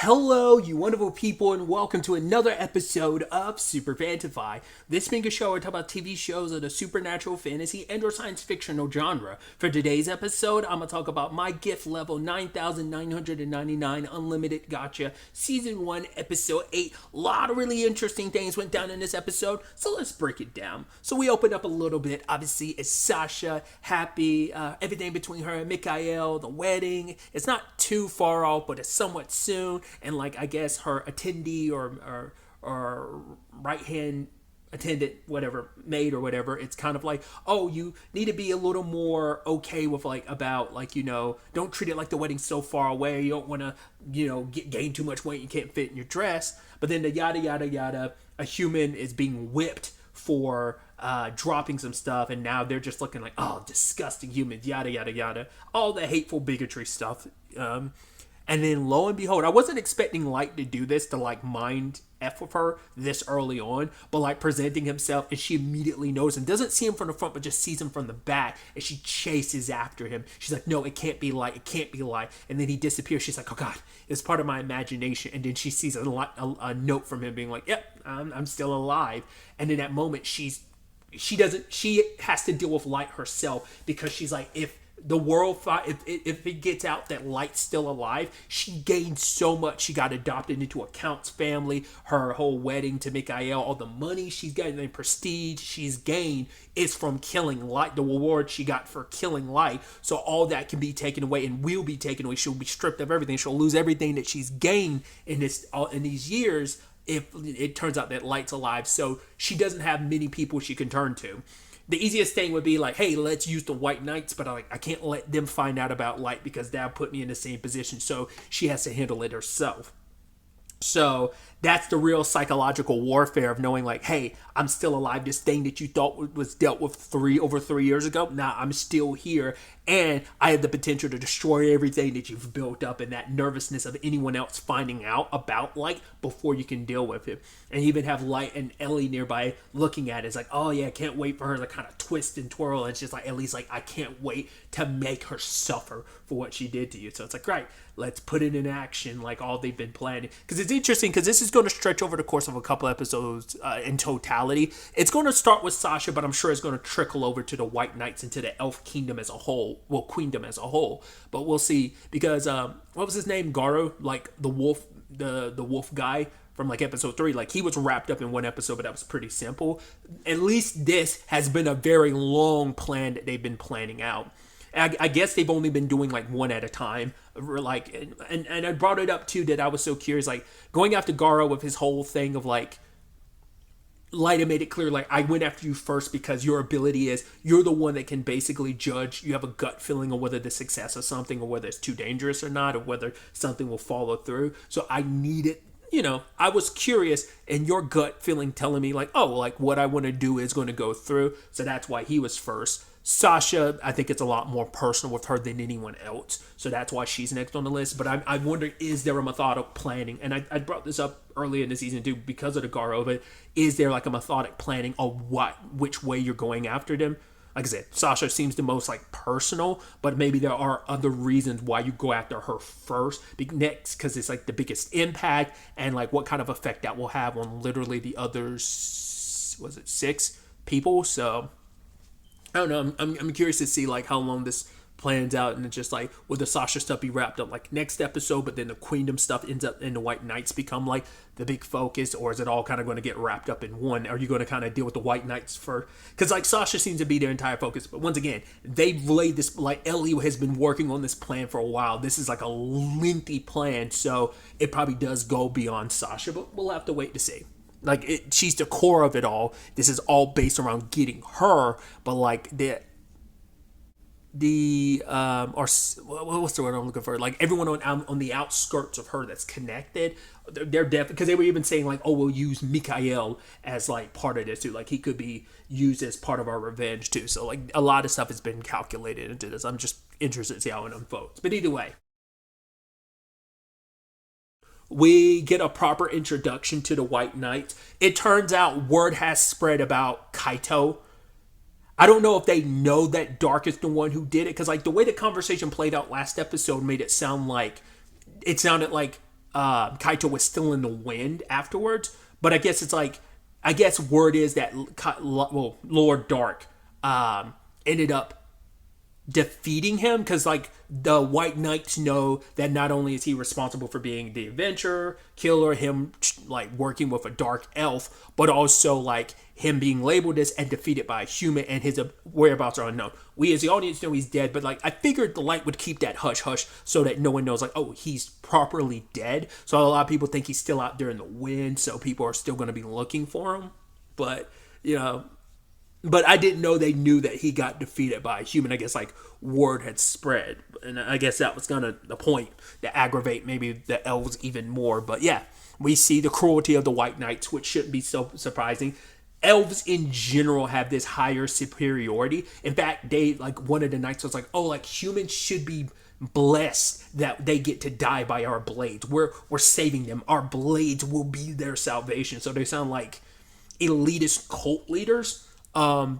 Hello, you wonderful people, and welcome to another episode of Super Fantify. This being a show where I talk about TV shows of the supernatural, fantasy, and or science fictional genre. For today's episode, I'm going to talk about my gift level 9,999 Unlimited Gacha Season 1, Episode 8. A lot of really interesting things went down in this episode, so let's break it down. So we opened up a little bit. Obviously, it's Sasha, happy, everything between her and Mikhail, the wedding. It's not too far off, but it's somewhat soon. And like I guess her attendee or right hand attendant, whatever, maid or whatever, it's kind of like, oh, you need to be a little more okay with like about like, you know, don't treat it like the wedding's so far away. You don't want to, you know, gain too much weight you can't fit in your dress. But then the yada yada yada, a human is being whipped for dropping some stuff, and now they're just looking like, oh, disgusting humans, yada yada yada, all the hateful bigotry stuff. And then lo and behold, I wasn't expecting Light to do this, to like mind F with her this early on, but like presenting himself, and she immediately knows him, doesn't see him from the front, but just sees him from the back, and she chases after him. She's like, no, it can't be Light, it can't be Light. And then he disappears. She's like, oh God, it's part of my imagination. And then she sees a note from him being like, yep, I'm still alive. And in that moment, she has to deal with Light herself, because she's like, if it gets out that Light's still alive, she gained so much. She got adopted into a count's family, her whole wedding to Mikhail, all the money she's gotten, the prestige she's gained is from killing Light, the reward she got for killing Light. So all that can be taken away and will be taken away. She'll be stripped of everything. She'll lose everything that she's gained in these years if it turns out that Light's alive. So she doesn't have many people she can turn to. The easiest thing would be like, hey, let's use the White Knights, but I can't let them find out about Light because that would put me in the same position. So she has to handle it herself. So that's the real psychological warfare of knowing like, hey, I'm still alive. This thing that you thought was dealt with over 3 years ago, nah, I'm still here. And I have the potential to destroy everything that you've built up, and that nervousness of anyone else finding out about Light before you can deal with it. And even have Light and Ellie nearby looking at it. It's like, oh yeah, I can't wait for her to kind of twist and twirl. And it's just like, Ellie's like, I can't wait to make her suffer for what she did to you. So it's like, right, let's put it in action like all they've been planning. Because it's interesting, because this is going to stretch over the course of a couple episodes in totality. It's going to start with Sasha, but I'm sure it's going to trickle over to the White Knights and to the Elf Kingdom as a whole. Well, Queendom as a whole. But we'll see. Because, what was his name? Garo? Like the wolf, the wolf guy from like episode 3. Like he was wrapped up in one episode, but that was pretty simple. At least this has been a very long plan that they've been planning out. I guess they've only been doing like one at a time. Like, and I brought it up too that I was so curious, like going after Garo with his whole thing of like, Light made it clear, like, I went after you first because your ability is, you're the one that can basically judge. You have a gut feeling of whether the success of something, or whether it's too dangerous or not, or whether something will follow through. So I needed, you know, I was curious, and your gut feeling telling me like, oh, like what I want to do is going to go through. So that's why he was first. Sasha, I think it's a lot more personal with her than anyone else. So that's why she's next on the list. But I wonder, is there a methodical planning? And I brought this up early in the season too because of the Garo, but is there like a methodic planning of which way you're going after them? Like I said, Sasha seems the most like personal, but maybe there are other reasons why you go after her first next, because it's like the biggest impact and like what kind of effect that will have on literally the others, was it 6 people? So I don't know. I'm curious to see like how long this plans out, and it's just like, will the Sasha stuff be wrapped up like next episode, but then the Queendom stuff ends up in the White Knights become like the big focus, or is it all kind of going to get wrapped up in one? Are you going to kind of deal with the White Knights first? Because like Sasha seems to be their entire focus, but once again, they've laid this, like Ellie has been working on this plan for a while. This is like a lengthy plan, so it probably does go beyond Sasha, but we'll have to wait to see. Like she's the core of it all. This is all based around getting her, but like or what's the word I'm looking for? Like everyone on the outskirts of her that's connected, they're definitely, because they were even saying like, oh, we'll use Mikhail as like part of this too. Like he could be used as part of our revenge too. So like a lot of stuff has been calculated into this. I'm just interested to see how it unfolds. But either way, we get a proper introduction to the White Knights. It turns out word has spread about Kaito. I don't know if they know that Dark is the one who did it, because like the way the conversation played out last episode made it sound like, it sounded like Kaito was still in the wind afterwards. But I guess it's like, I guess word is that Lord Dark ended up defeating him, because like the White Knights know that not only is he responsible for being the adventurer killer, him like working with a dark elf, but also like him being labeled as and defeated by a human, and his whereabouts are unknown. We as the audience know he's dead, but like I figured the light would keep that hush hush so that no one knows like, oh, he's properly dead. So a lot of people think he's still out there in the wind, so people are still going to be looking for him. But you know, but I didn't know they knew that he got defeated by a human. I guess like word had spread, and I guess that was kind of the point to aggravate maybe the elves even more. But yeah, we see the cruelty of the White Knights, which shouldn't be so surprising. Elves in general have this higher superiority. In fact, they like one of the knights was like, "Oh, like humans should be blessed that they get to die by our blades. We're saving them. Our blades will be their salvation." So they sound like elitist cult leaders,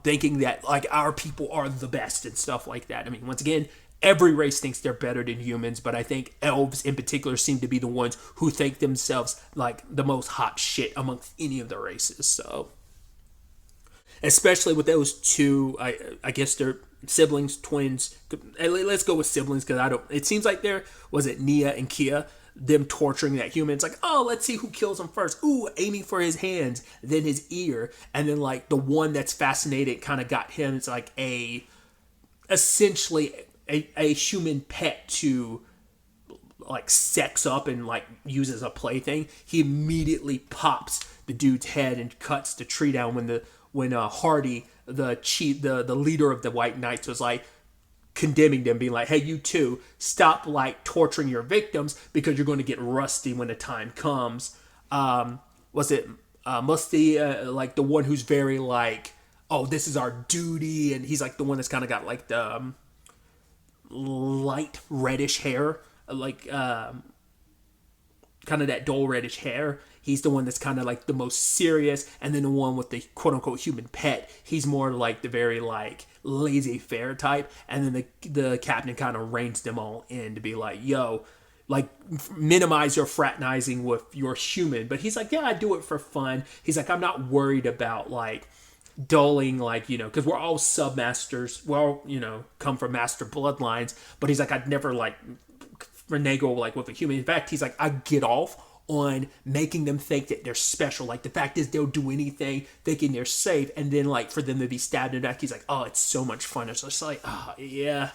thinking that like our people are the best and stuff like that. I mean, once again, every race thinks they're better than humans, but I think elves in particular seem to be the ones who think themselves like the most hot shit amongst any of the races. So, especially with those two, I guess they're siblings, twins. Let's go with siblings, because I don't. It seems like there was it Nia and Kia, them torturing that human. It's like, oh, let's see who kills him first. Ooh, aiming for his hands, then his ear, and then like the one that's fascinated kind of got him. It's like essentially a human pet to like sex up and like use as a plaything. He immediately pops the dude's head and cuts the tree down when Hardy, the chief, the leader of the White Knights, was like condemning them, being like, hey, you two, stop like torturing your victims because you're going to get rusty when the time comes. Was it Musty, like the one who's very like, oh, this is our duty, and he's like the one that's kind of got like the light reddish hair, like kind of that dull reddish hair. He's the one that's kind of like the most serious, and then the one with the quote unquote human pet, he's more like the very like laissez-faire type. And then the captain kind of reins them all in to be like, yo, like minimize your fraternizing with your human. But he's like, yeah, I do it for fun. He's like, I'm not worried about like dulling, like, you know, because we're all submasters, we're all, you know, come from master bloodlines. But he's like, I'd never like finagle like with a human. In fact, he's like, I get off on making them think that they're special. Like the fact is they'll do anything thinking they're safe, and then like for them to be stabbed in the neck, he's like, oh, it's so much fun. It's just like, oh yeah,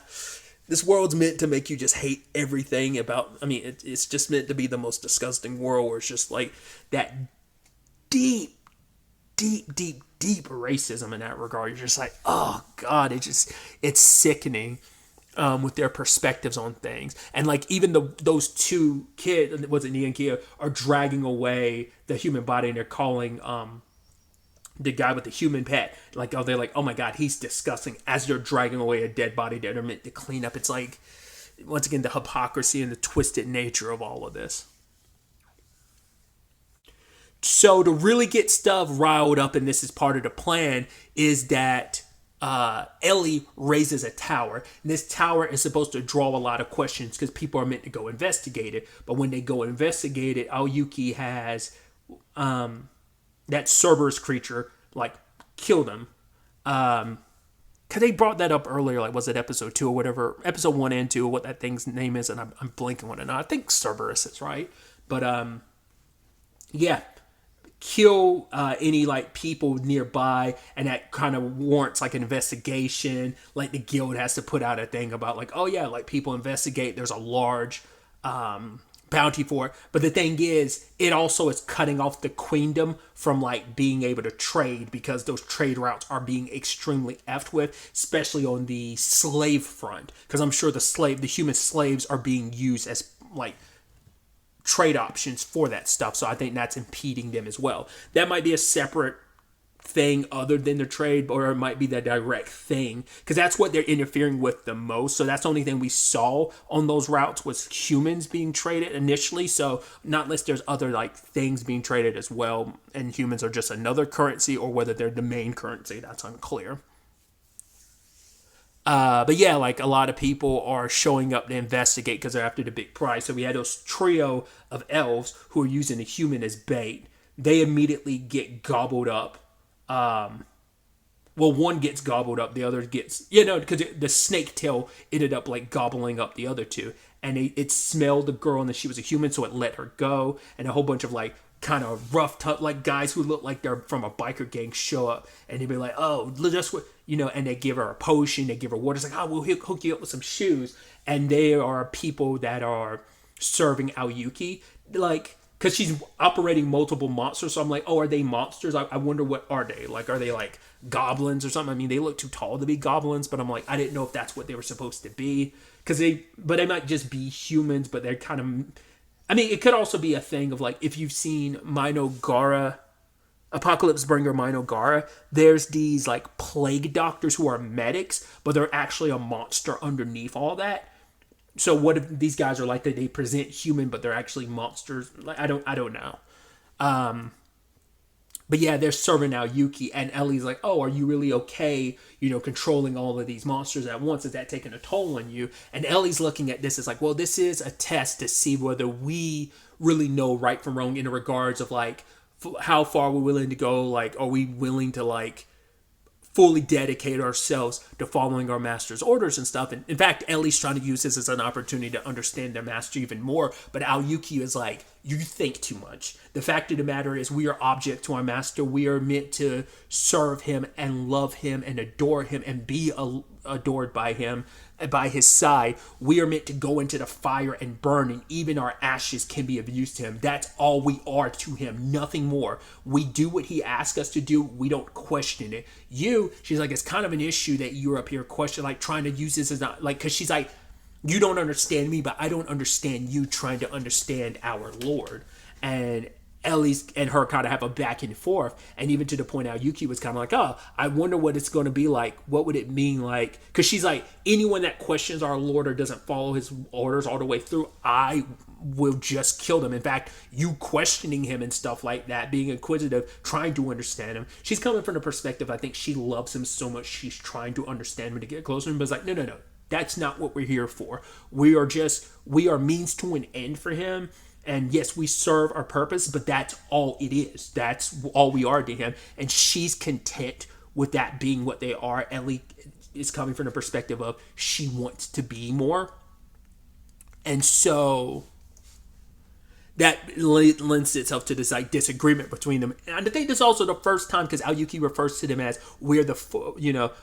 this world's meant to make you just hate everything about, I mean, it's just meant to be the most disgusting world where it's just like that deep racism in that regard. You're just like, oh god, it's sickening. With their perspectives on things. And like even those two kids, was it Nia and Kia, are dragging away the human body, and they're calling the guy with the human pet, like, oh, they're like, oh my god, he's disgusting, as they're dragging away a dead body that they're meant to clean up. It's like, once again, the hypocrisy and the twisted nature of all of this. So to really get stuff riled up, and this is part of the plan, is that Ellie raises a tower. And this tower is supposed to draw a lot of questions because people are meant to go investigate it. But when they go investigate it, Aoyuki has that Cerberus creature like killed him. Cause they brought that up earlier, like was it episode 2 or whatever, episode 1 and 2, what that thing's name is, and I'm blanking on it now. I think Cerberus is right, but yeah. Kill any like people nearby, and that kind of warrants like an investigation. Like the guild has to put out a thing about like, oh yeah, like people investigate, there's a large bounty for it. But the thing is, it also is cutting off the queendom from like being able to trade, because those trade routes are being extremely effed with, especially on the slave front, because I'm sure the human slaves are being used as like trade options for that stuff. So I think that's impeding them as well. That might be a separate thing other than the trade, or it might be the direct thing, because that's what they're interfering with the most. So that's the only thing we saw on those routes was humans being traded initially. So not unless there's other like things being traded as well, and humans are just another currency, or whether they're the main currency, that's unclear. But yeah, like a lot of people are showing up to investigate because they're after the big prize. So we had those trio of elves who are using a human as bait. They immediately get gobbled up. Well, one gets gobbled up, the other gets, because the snake tail ended up like gobbling up the other two, and it smelled the girl and that she was a human, so it let her go. And a whole bunch of like kind of rough, like guys who look like they're from a biker gang show up, and they'd be like, "Oh, just what and they give her a potion, they give her water. It's like, "Oh, we'll hook you up with some shoes," and they are people that are serving Aoyuki, like, because she's operating multiple monsters. So I'm like, oh, are they monsters? I wonder what are they? Like, are they like goblins or something? I mean, they look too tall to be goblins, but I'm like, I didn't know if that's what they were supposed to be. But they might just be humans, but they're kind of, I mean, it could also be a thing of like, if you've seen Minogara, Apocalypse Bringer Minogara, there's these like plague doctors who are medics, but they're actually a monster underneath all that. So what if these guys are like that? They present human, but they're actually monsters. Like I don't know. But yeah, they're serving out Yuki, and Ellie's like, "Oh, are you really okay? Controlling all of these monsters at once? Is that taking a toll on you?" And Ellie's looking at this as like, "Well, this is a test to see whether we really know right from wrong in regards of like how far we're willing to go. Like, are we willing to like fully dedicate ourselves to following our master's orders and stuff?" And in fact, Ellie's trying to use this as an opportunity to understand their master even more. But Aoyuki is like, you think too much. The fact of the matter is, we are object to our master. We are meant to serve him and love him and adore him and be adored by him, by his side. We are meant to go into the fire and burn, and even our ashes can be of use to him. That's all we are to him, nothing more. We do what he asks us to do. We don't question it. She's like, it's kind of an issue that you're up here questioning, like trying to use this as not, like, because she's like, you don't understand me, but I don't understand you trying to understand our Lord. And Ellie's and her kind of have a back and forth, and even to the point how Yuki was kind of like, "Oh, I wonder what it's going to be like. What would it mean like?" Because she's like, anyone that questions our Lord or doesn't follow his orders all the way through, I will just kill them. In fact, you questioning him and stuff like that, being inquisitive, trying to understand him. She's coming from the perspective, I think she loves him so much, she's trying to understand him to get closer to him. But it's like, no. That's not what we're here for. We are means to an end for him. And yes, we serve our purpose, but that's all it is. That's all we are to him. And she's content with that being what they are. Ellie is coming from the perspective of she wants to be more. And so that lends itself to this like disagreement between them. And I think this is also the first time, because Aoyuki refers to them as, we're the,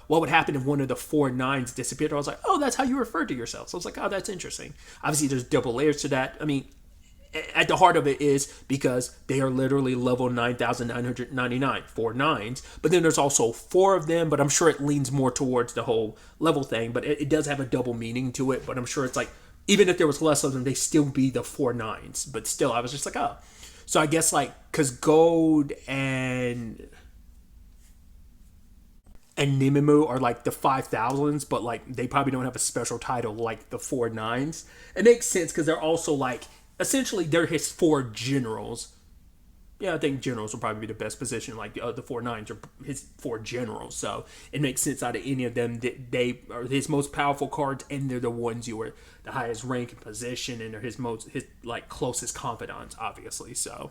what would happen if one of the 4 nines disappeared? I was like, oh, that's how you refer to yourself. So I was like, oh, that's interesting. Obviously, there's double layers to that. I mean, at the heart of it is because they are literally level 9,999, 4 nines. But then there's also 4 of them, but I'm sure it leans more towards the whole level thing. But it does have a double meaning to it. But I'm sure it's like, even if there was less of them, they still be the 4 nines. But still, I was just like, oh. So I guess like, because Gold and Nimimu are like the 5,000s, but like they probably don't have a special title like the 4 nines. It makes sense because they're also like, essentially they're his 4 generals. Yeah, I think generals will probably be the best position. Like the 4 nines are his 4 generals, so it makes sense out of any of them that they are his most powerful cards, and they're the ones who are the highest rank and position, and they're his like closest confidants, obviously. So,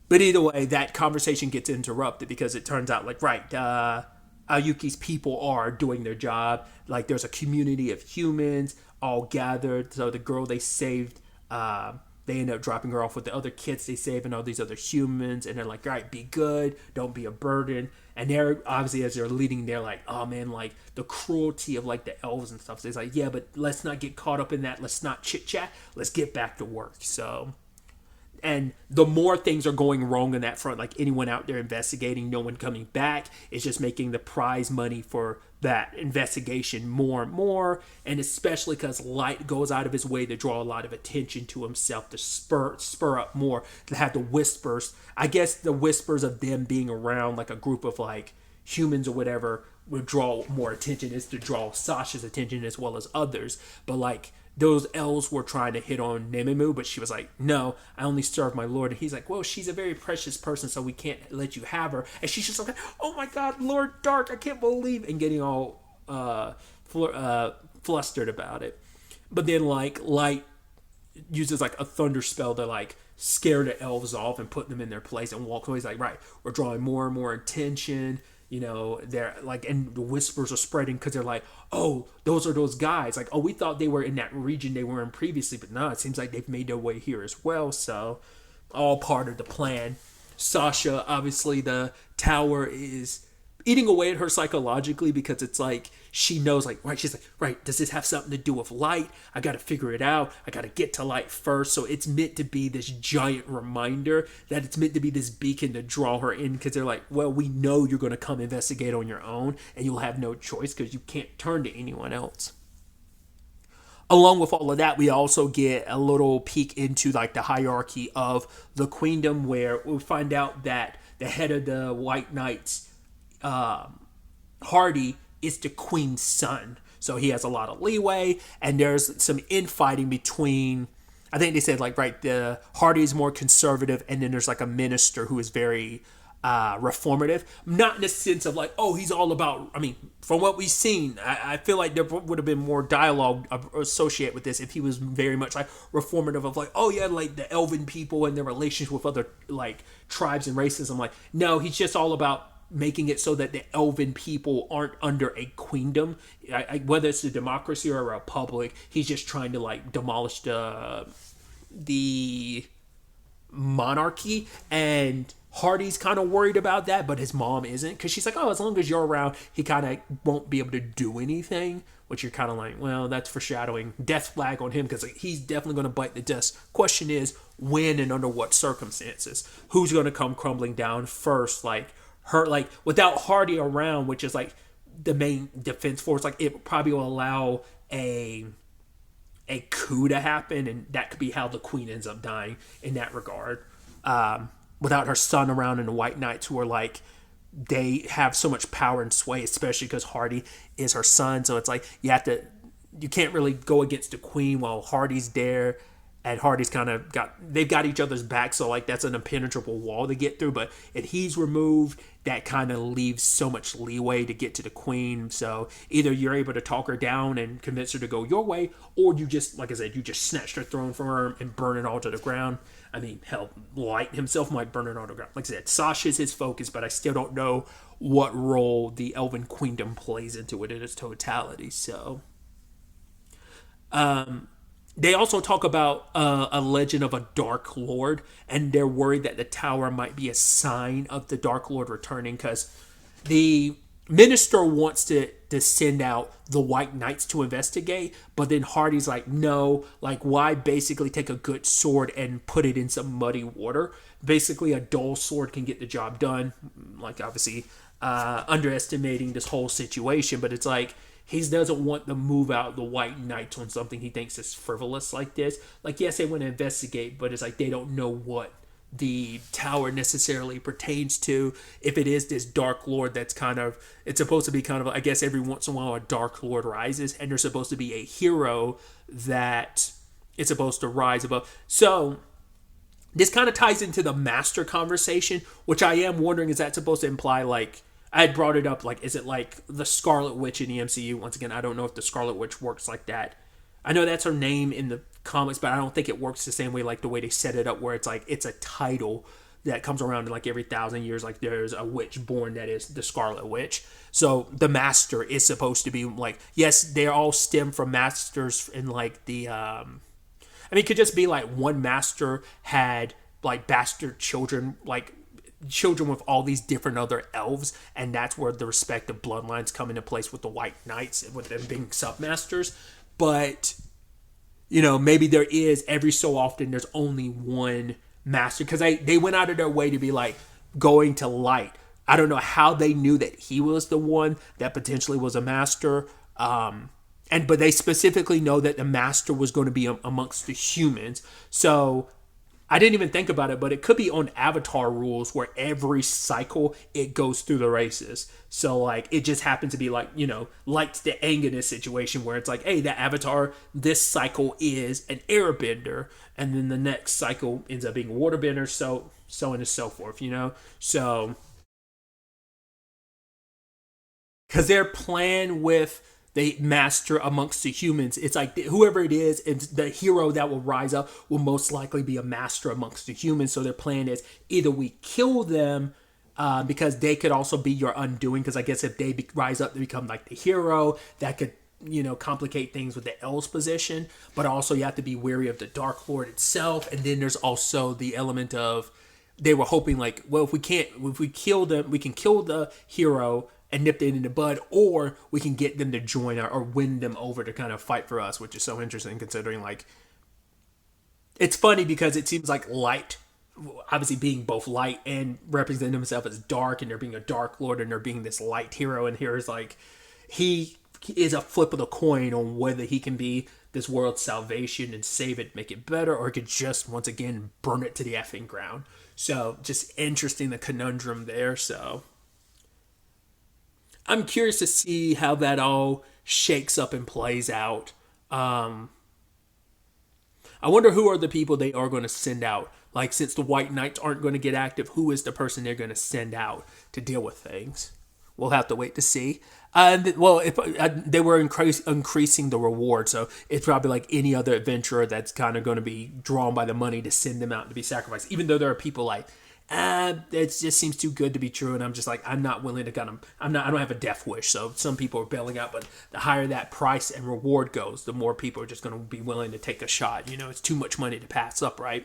but either way, that conversation gets interrupted because it turns out like Ayuki's people are doing their job. Like there's a community of humans all gathered. So the girl they saved, they end up dropping her off with the other kids they save and all these other humans. And they're like, all right, be good. Don't be a burden. And they're obviously, as they're leading, they're like, oh man, like the cruelty of like the elves and stuff. So it's like, yeah, but let's not get caught up in that. Let's not chit chat. Let's get back to work. So, and the more things are going wrong on that front, like anyone out there investigating, no one coming back, it's just making the prize money for that investigation more and more. And especially because Light goes out of his way to draw a lot of attention to himself, to spur up more, to have the whispers. I guess the whispers of them being around like a group of like humans or whatever would draw more attention, is to draw Sasha's attention as well as others. But like, those elves were trying to hit on Nemimu, but she was like, no, I only serve my lord. And he's like, well, she's a very precious person, so we can't let you have her. And she's just like, oh my god, Lord Dark, I can't believe, and getting all flustered about it. But then like Light uses like a thunder spell to like scare the elves off and put them in their place and walks away. He's like, right, we're drawing more and more attention. They're like, and the whispers are spreading because they're like, oh, those are those guys. Like, oh, we thought they were in that region they were in previously, but no, it seems like they've made their way here as well. So, all part of the plan. Sasha, obviously, the tower is eating away at her psychologically because it's like she knows, like, right, she's like, right, does this have something to do with Light? I gotta figure it out. I gotta get to Light first. So it's meant to be this giant reminder that it's meant to be this beacon to draw her in, because they're like, well, we know you're gonna come investigate on your own and you'll have no choice because you can't turn to anyone else. Along with all of that, we also get a little peek into like the hierarchy of the queendom, where we find out that the head of the White Knights, Hardy, is the queen's son. So he has a lot of leeway, and there's some infighting between, I think they said, like, right, the Hardy is more conservative, and then there's like a minister who is very reformative. Not in the sense of like, oh, he's all about, I mean, from what we've seen, I feel like there would have been more dialogue associated with this if he was very much like reformative of like, oh yeah, like the elven people and their relations with other like tribes and races. I'm like, no, he's just all about making it so that the elven people aren't under a queendom. Whether it's a democracy or a republic, he's just trying to like demolish the monarchy. And Hardy's kind of worried about that, but his mom isn't, because she's like, oh, as long as you're around, he kind of won't be able to do anything. Which you're kind of like, well, that's foreshadowing death flag on him, because like, he's definitely going to bite the dust. Question is, when and under what circumstances? Who's going to come crumbling down first? Like her, like without Hardy around, which is like the main defense force, like it probably will allow a coup to happen, and that could be how the queen ends up dying in that regard. Without her son around and the White Knights, who are like, they have so much power and sway, especially because Hardy is her son. So it's like you can't really go against the queen while Hardy's there, and Hardy's kind of they've got each other's back. So like that's an impenetrable wall to get through. But if he's removed, that kind of leaves so much leeway to get to the queen. So either you're able to talk her down and convince her to go your way, or you just, like I said, you just snatch her throne from her and burn it all to the ground. I mean, hell, Light himself might burn it all to the ground. Like I said, Sasha's his focus, but I still don't know what role the Elven Queendom plays into it in its totality. So, they also talk about a legend of a Dark Lord, and they're worried that the tower might be a sign of the Dark Lord returning, because the minister wants to send out the White Knights to investigate, but then Hardy's like, no, like, why basically take a good sword and put it in some muddy water? Basically, a dull sword can get the job done. Like, obviously, underestimating this whole situation, but it's like, he doesn't want to move out the White Knights on something he thinks is frivolous like this. Like, yes, they want to investigate, but it's like they don't know what the tower necessarily pertains to. If it is this Dark Lord, that's kind of, it's supposed to be kind of, I guess every once in a while a Dark Lord rises, and there's supposed to be a hero that it's supposed to rise above. So this kind of ties into the master conversation, which I am wondering, is that supposed to imply, like, I had brought it up, like, is it like the Scarlet Witch in the MCU? Once again, I don't know if the Scarlet Witch works like that. I know that's her name in the comics, but I don't think it works the same way, like the way they set it up, where it's like, it's a title that comes around in like every 1,000 years. Like, there's a witch born that is the Scarlet Witch. So the master is supposed to be like, yes, they all stem from masters in like the, I mean, it could just be like one master had like bastard children, like children with all these different other elves, and that's where the respective bloodlines come into place with the White Knights, with them being submasters. But, you know, maybe there is, every so often, there's only one master, because they went out of their way to be like, going to Light. I don't know how they knew that he was the one that potentially was a master, but they specifically know that the master was going to be amongst the humans. So I didn't even think about it, but it could be on Avatar rules, where every cycle it goes through the races. So like, it just happens to be like, you know, like the Aang in this situation, where it's like, hey, the Avatar this cycle is an airbender, and then the next cycle ends up being a waterbender, so on and so forth, you know. So because their plan with the master amongst the humans, it's like whoever it is, and the hero that will rise up will most likely be a master amongst the humans. So their plan is either we kill them, because they could also be your undoing. Because I guess if they rise up to become like the hero, that could complicate things with the L's position. But also you have to be wary of the Dark Lord itself. And then there's also the element of they were hoping like, well, if we kill them, we can kill the hero and nip it in the bud, or we can get them to join or win them over to kind of fight for us, which is so interesting considering like it's funny because it seems like Light, obviously being both light and representing himself as dark, and there being a Dark Lord and there being this light hero, and here is like he is a flip of the coin on whether he can be this world's salvation and save it, make it better, or he could just once again burn it to the effing ground. So just interesting, the conundrum there. So I'm curious to see how that all shakes up and plays out. I wonder who are the people they are going to send out. Like, since the White Knights aren't going to get active, who is the person they're going to send out to deal with things? We'll have to wait to see. They were increasing the reward, so it's probably like any other adventurer that's kind of going to be drawn by the money to send them out to be sacrificed. Even though there are people like, it just seems too good to be true, and I'm just like, I'm not willing to I don't have a death wish, so some people are bailing out, but the higher that price and reward goes, the more people are just going to be willing to take a shot. It's too much money to pass up, right?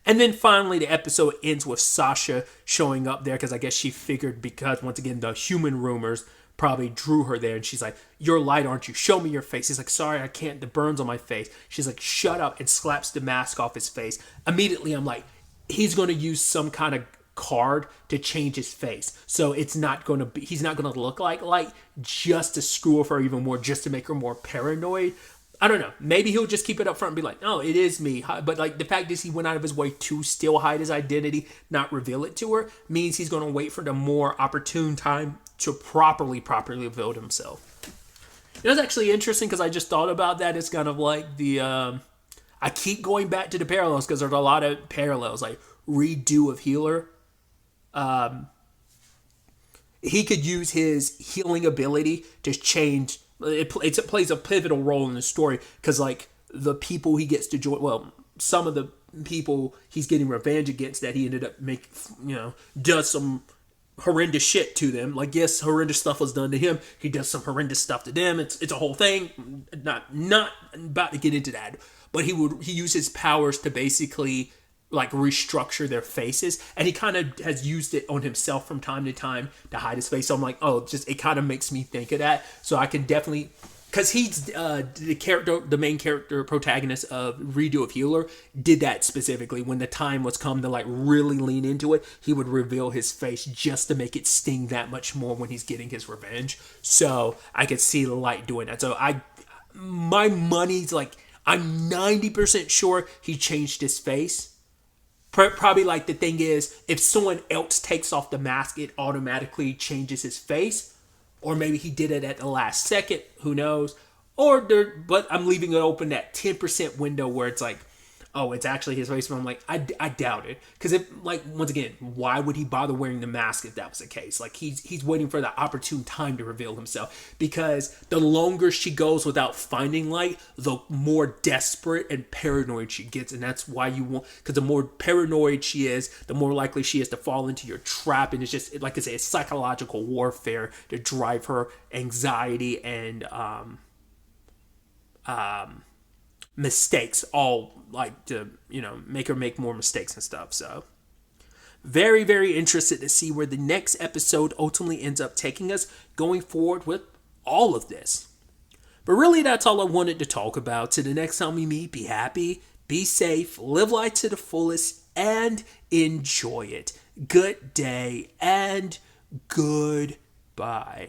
And then finally, the episode ends with Sasha showing up there because I guess she figured, because once again, the human rumors probably drew her there. And she's like, "You're Light, aren't you? Show me your face." He's like, "Sorry, I can't. The burns on my face." She's like, "Shut up," and slaps the mask off his face. Immediately, I'm like, he's going to use some kind of card to change his face. So he's not going to look like Light just to screw with her even more, just to make her more paranoid. I don't know. Maybe he'll just keep it up front and be like, "No, it is me." But like the fact is he went out of his way to still hide his identity, not reveal it to her, means he's going to wait for the more opportune time to properly reveal himself. It was actually interesting because I just thought about that. It's kind of like the, I keep going back to the parallels because there's a lot of parallels, like Redo of Healer. He could use his healing ability to change. It plays a pivotal role in the story because, like, the people he gets to join, well, some of the people he's getting revenge against that he ended up does some horrendous shit to them. Like, yes, horrendous stuff was done to him. He does some horrendous stuff to them. It's a whole thing. Not about to get into that, but he used his powers to basically like restructure their faces, and he kind of has used it on himself from time to time to hide his face. So I'm like, oh, it kind of makes me think of that. So I can definitely, because he's the main character protagonist of Redo of Healer, did that specifically. When the time was come to like really lean into it, he would reveal his face just to make it sting that much more when he's getting his revenge. So I could see Light doing that. So my money's like, I'm 90% sure he changed his face. Probably like the thing is, if someone else takes off the mask, it automatically changes his face. Or maybe he did it at the last second. Who knows? But I'm leaving it open, that 10% window where it's like, oh, it's actually his face. But I'm like, I doubt it. Because once again, why would he bother wearing the mask if that was the case? Like, he's waiting for the opportune time to reveal himself. Because the longer she goes without finding Light, the more desperate and paranoid she gets. And that's why because the more paranoid she is, the more likely she is to fall into your trap. And it's just, like I say, it's psychological warfare to drive her anxiety and mistakes, all like to make her make more mistakes and stuff. So very, very interested to see where the next episode ultimately ends up taking us going forward with all of this. But really, that's all I wanted to talk about. To the next time we meet, be happy, be safe, live life to the fullest, and enjoy it. Good day and goodbye.